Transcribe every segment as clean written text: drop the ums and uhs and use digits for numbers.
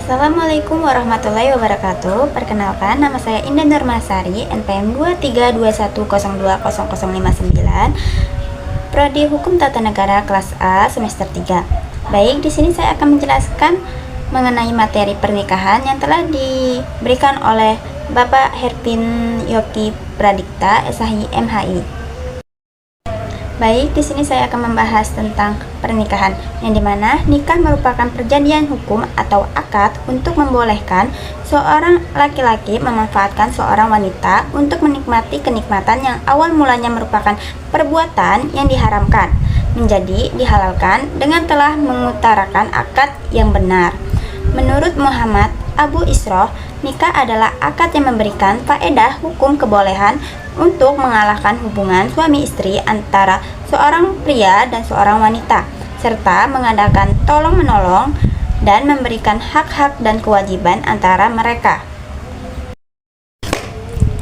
Assalamualaikum warahmatullahi wabarakatuh. Perkenalkan, nama saya Indah Nurmasari, NPM 2321020059, Prodi Hukum Tata Negara kelas A semester 3. Baik, di sini saya akan menjelaskan mengenai materi pernikahan yang telah diberikan oleh Bapak Herpin Yoki Pradikta, SHI MHI. Baik, di sini saya akan membahas tentang pernikahan, yang dimana nikah merupakan perjanjian hukum atau akad untuk membolehkan seorang laki-laki memanfaatkan seorang wanita untuk menikmati kenikmatan yang awal mulanya merupakan perbuatan yang diharamkan, menjadi dihalalkan dengan telah mengutarakan akad yang benar. Menurut Muhammad Abu Isroh, nikah adalah akad yang memberikan faedah hukum kebolehan untuk mengalahkan hubungan suami istri antara seorang pria dan seorang wanita, serta mengadakan tolong-menolong dan memberikan hak-hak dan kewajiban antara mereka.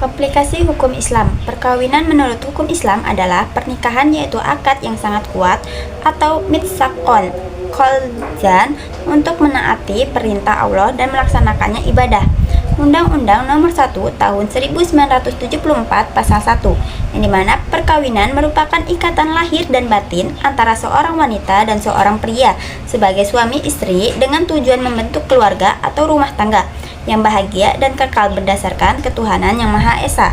Komplikasi hukum Islam. Perkawinan menurut hukum Islam adalah pernikahan, yaitu akad yang sangat kuat atau mitsaqon kolzan untuk menaati perintah Allah dan melaksanakannya ibadah. Undang-Undang Nomor 1 Tahun 1974 Pasal 1, yang dimana perkawinan merupakan ikatan lahir dan batin antara seorang wanita dan seorang pria sebagai suami istri dengan tujuan membentuk keluarga atau rumah tangga yang bahagia dan kekal berdasarkan ketuhanan yang Maha Esa.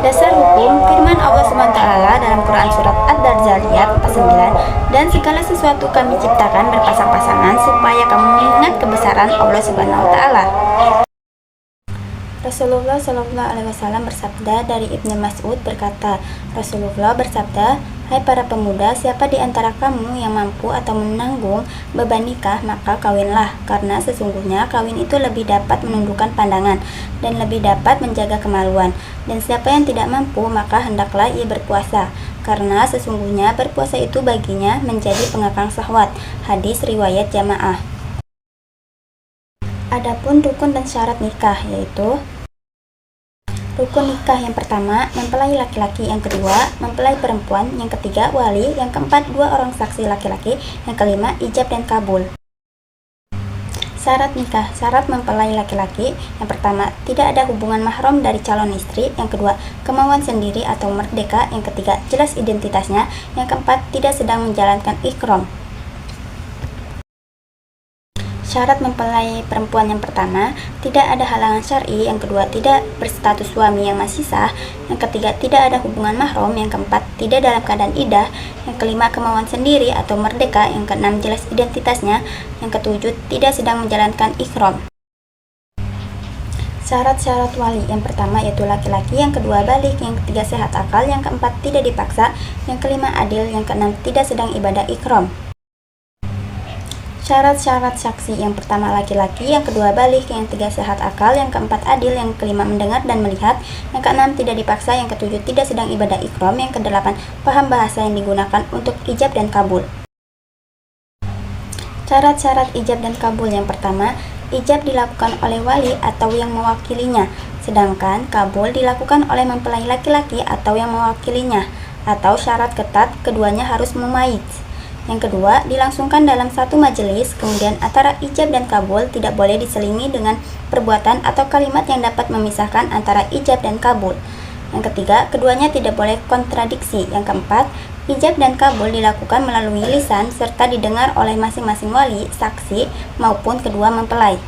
Dasar hukum, firman Allah SWT dalam Quran Surat Ad-Darzaliyat pasal 9, dan segala sesuatu kami ciptakan berpasang-pasangan supaya kamu mengingat kebesaran Allah SWT. Rasulullah SAW bersabda, dari Ibnu Mas'ud berkata, Rasulullah bersabda, hai para pemuda, siapa di antara kamu yang mampu atau menanggung beban nikah, maka kawinlah, karena sesungguhnya kawin itu lebih dapat menundukkan pandangan dan lebih dapat menjaga kemaluan. Dan siapa yang tidak mampu, maka hendaklah ia berpuasa, karena sesungguhnya berpuasa itu baginya menjadi pengekang syahwat. Hadis riwayat Jamaah. Adapun rukun dan syarat nikah, yaitu rukun nikah yang pertama, mempelai laki-laki; yang kedua, mempelai perempuan; yang ketiga, wali; yang keempat, 2 orang saksi laki-laki; yang kelima, ijab dan kabul. Syarat nikah. Syarat mempelai laki-laki: yang pertama, tidak ada hubungan mahram dari calon istri; yang kedua, kemauan sendiri atau merdeka; yang ketiga, jelas identitasnya; yang keempat, tidak sedang menjalankan ihram. Syarat mempelai perempuan yang pertama, tidak ada halangan syar'i; yang kedua, tidak berstatus suami yang masih sah; yang ketiga, tidak ada hubungan mahram; yang keempat, tidak dalam keadaan iddah; yang kelima, kemauan sendiri atau merdeka; yang keenam, jelas identitasnya; yang ketujuh, tidak sedang menjalankan ihram. Syarat-syarat wali. Yang pertama yaitu laki-laki; yang kedua, balik; yang ketiga, sehat akal; yang keempat, tidak dipaksa; yang kelima, adil; yang keenam, tidak sedang ibadah ihram. Syarat-syarat saksi. Yang pertama laki-laki; yang kedua, balik; yang ketiga, sehat akal; yang keempat, adil; yang kelima, mendengar dan melihat; yang keenam, tidak dipaksa; yang ketujuh, tidak sedang ibadah ihram; yang kedelapan, paham bahasa yang digunakan untuk ijab dan kabul. Syarat-syarat ijab dan kabul. Yang pertama, ijab dilakukan oleh wali atau yang mewakilinya, sedangkan kabul dilakukan oleh mempelai laki-laki atau yang mewakilinya. Atau syarat ketat, keduanya harus mumayyiz. Yang kedua, dilangsungkan dalam satu majelis. Kemudian antara ijab dan kabul tidak boleh diselingi dengan perbuatan atau kalimat yang dapat memisahkan antara ijab dan kabul. Yang ketiga, keduanya tidak boleh kontradiksi. Yang keempat, ijab dan kabul dilakukan melalui lisan serta didengar oleh masing-masing wali, saksi, maupun kedua mempelai.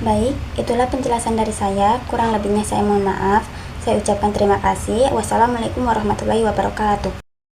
Baik, itulah penjelasan dari saya. Kurang lebihnya saya mohon maaf. Saya ucapkan terima kasih. Wassalamualaikum warahmatullahi wabarakatuh.